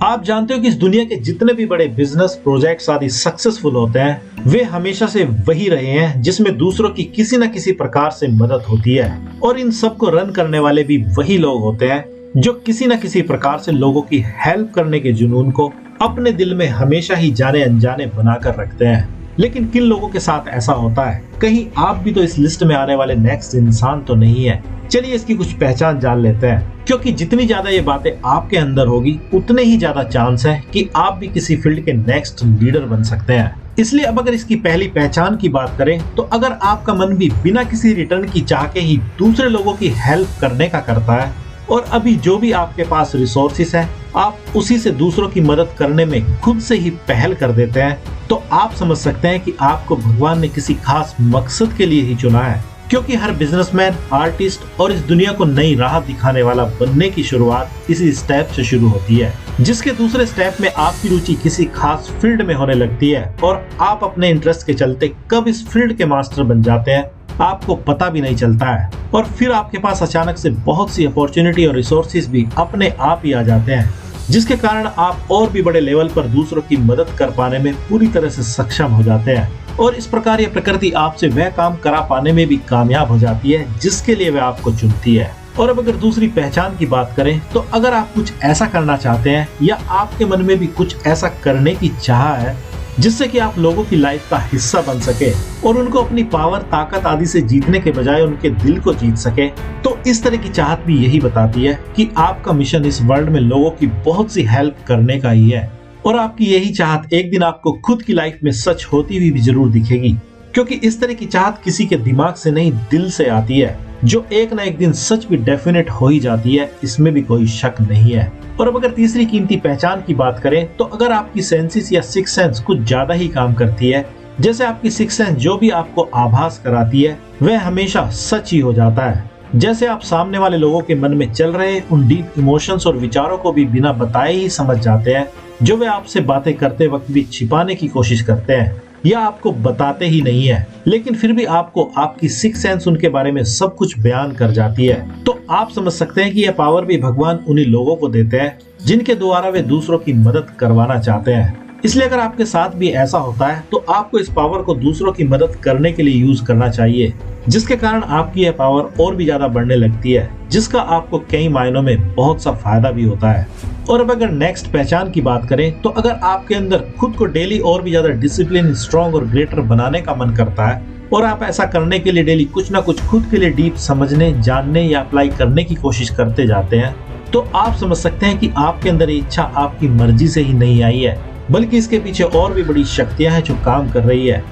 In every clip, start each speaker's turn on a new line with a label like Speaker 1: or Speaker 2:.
Speaker 1: आप जानते हो कि इस दुनिया के जितने भी बड़े बिजनेस प्रोजेक्ट्स आदि सक्सेसफुल होते हैं वे हमेशा से वही रहे हैं जिसमें दूसरों की किसी न किसी प्रकार से मदद होती है। और इन सब को रन करने वाले भी वही लोग होते हैं जो किसी न किसी प्रकार से लोगों की हेल्प करने के जुनून को अपने दिल में हमेशा ही जाने अनजाने बनाकर रखते हैं। लेकिन किन लोगों के साथ ऐसा होता है? कहीं आप भी तो इस लिस्ट में आने वाले नेक्स्ट इंसान तो नहीं है? चलिए इसकी कुछ पहचान जान लेते हैं, क्योंकि जितनी ज्यादा ये बातें आपके अंदर होगी उतने ही ज्यादा चांस है कि आप भी किसी फील्ड के नेक्स्ट लीडर बन सकते हैं। इसलिए अब अगर इसकी पहली पहचान की बात करें तो अगर आपका मन भी बिना किसी रिटर्न की चाह के ही दूसरे लोगों की हेल्प करने का करता है और अभी जो भी आपके पास रिसोर्सेस है आप उसी से दूसरों की मदद करने में खुद से ही पहल कर देते हैं, तो आप समझ सकते हैं कि आपको भगवान ने किसी खास मकसद के लिए ही चुना है। क्योंकि हर बिजनेसमैन, आर्टिस्ट और इस दुनिया को नई राह दिखाने वाला बनने की शुरुआत इसी स्टेप से शुरू होती है, जिसके दूसरे स्टेप में आपकी रुचि किसी खास फील्ड में होने लगती है और आप अपने इंटरेस्ट के चलते कब इस फील्ड के मास्टर बन जाते हैं आपको पता भी नहीं चलता है। और फिर आपके पास अचानक से बहुत सी अपॉर्चुनिटी और रिसोर्सेज भी अपने आप ही आ जाते हैं, जिसके कारण आप और भी बड़े लेवल पर दूसरों की मदद कर पाने में पूरी तरह से सक्षम हो जाते हैं। और इस प्रकार ये प्रकृति आपसे वह काम करा पाने में भी कामयाब हो जाती है जिसके लिए वह आपको चुनती है। और अब अगर दूसरी पहचान की बात करें तो अगर आप कुछ ऐसा करना चाहते हैं या आपके मन में भी कुछ ऐसा करने की चाह है जिससे कि आप लोगों की लाइफ का हिस्सा बन सके और उनको अपनी पावर, ताकत आदि से जीतने के बजाय उनके दिल को जीत सके, तो इस तरह की चाहत भी यही बताती है कि आपका मिशन इस वर्ल्ड में लोगों की बहुत सी हेल्प करने का ही है। और आपकी यही चाहत एक दिन आपको खुद की लाइफ में सच होती हुई भी जरूर दिखेगी, क्योंकि इस तरह की चाहत किसी के दिमाग से नहीं दिल से आती है, जो एक ना एक दिन सच भी डेफिनेट हो ही जाती है, इसमें भी कोई शक नहीं है। और अब अगर तीसरी कीमती पहचान की बात करें तो अगर आपकी सेंसेस या सिक्स सेंस कुछ ज्यादा ही काम करती है, जैसे आपकी सिक्स सेंस जो भी आपको आभास कराती है वह हमेशा सच ही हो जाता है। जैसे आप सामने वाले लोगों के मन में चल रहे उन डीप इमोशंस और विचारों को भी बिना बताए ही समझ जाते हैं, जो वे आपसे बातें करते वक्त भी छिपाने की कोशिश करते हैं या आपको बताते ही नहीं है, लेकिन फिर भी आपको आपकी सिक्स सेंस उनके बारे में सब कुछ बयान कर जाती है। तो आप समझ सकते हैं कि यह पावर भी भगवान उन्हीं लोगों को देते हैं जिनके द्वारा वे दूसरों की मदद करवाना चाहते हैं। इसलिए अगर आपके साथ भी ऐसा होता है तो आपको इस पावर को दूसरों की मदद करने के लिए यूज करना चाहिए, जिसके कारण आपकी यह पावर और भी ज्यादा बढ़ने लगती है, जिसका आपको कई मायनों में बहुत सा फायदा भी होता है। और अब अगर नेक्स्ट पहचान की बात करें तो अगर आपके अंदर खुद को डेली और भी ज्यादा डिसिप्लिन, स्ट्रॉन्ग और ग्रेटर बनाने का मन करता है और आप ऐसा करने के लिए डेली कुछ ना कुछ खुद के लिए डीप समझने, जानने या अप्लाई करने की कोशिश करते जाते हैं, तो आप समझ सकते हैं कि आपके अंदर ये इच्छा आपकी मर्जी से ही नहीं आई है, बल्कि इसके पीछे और भी बड़ी शक्तियां हैं जो काम कर रही है,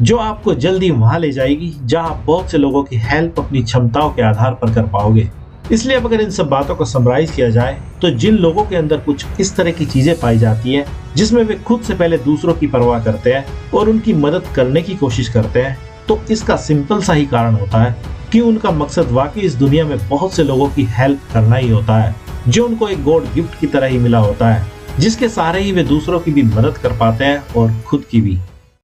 Speaker 1: जो आपको जल्दी वहां ले जाएगी जहां आप बहुत से लोगों की हेल्प अपनी क्षमताओं के आधार पर कर पाओगे। इसलिए अब अगर इन सब बातों को समराइज किया जाए तो जिन लोगों के अंदर कुछ इस तरह की चीजें पाई जाती है जिसमें वे खुद से पहले दूसरों की परवाह करते हैं और उनकी मदद करने की कोशिश करते हैं, तो इसका सिंपल सा ही कारण होता है कि उनका मकसद वाकई इस दुनिया में बहुत से लोगों की हेल्प करना ही होता है, जो उनको एक गॉड गिफ्ट की तरह ही मिला होता है, जिसके सहारे ही वे दूसरों की भी मदद कर पाते हैं और खुद की भी।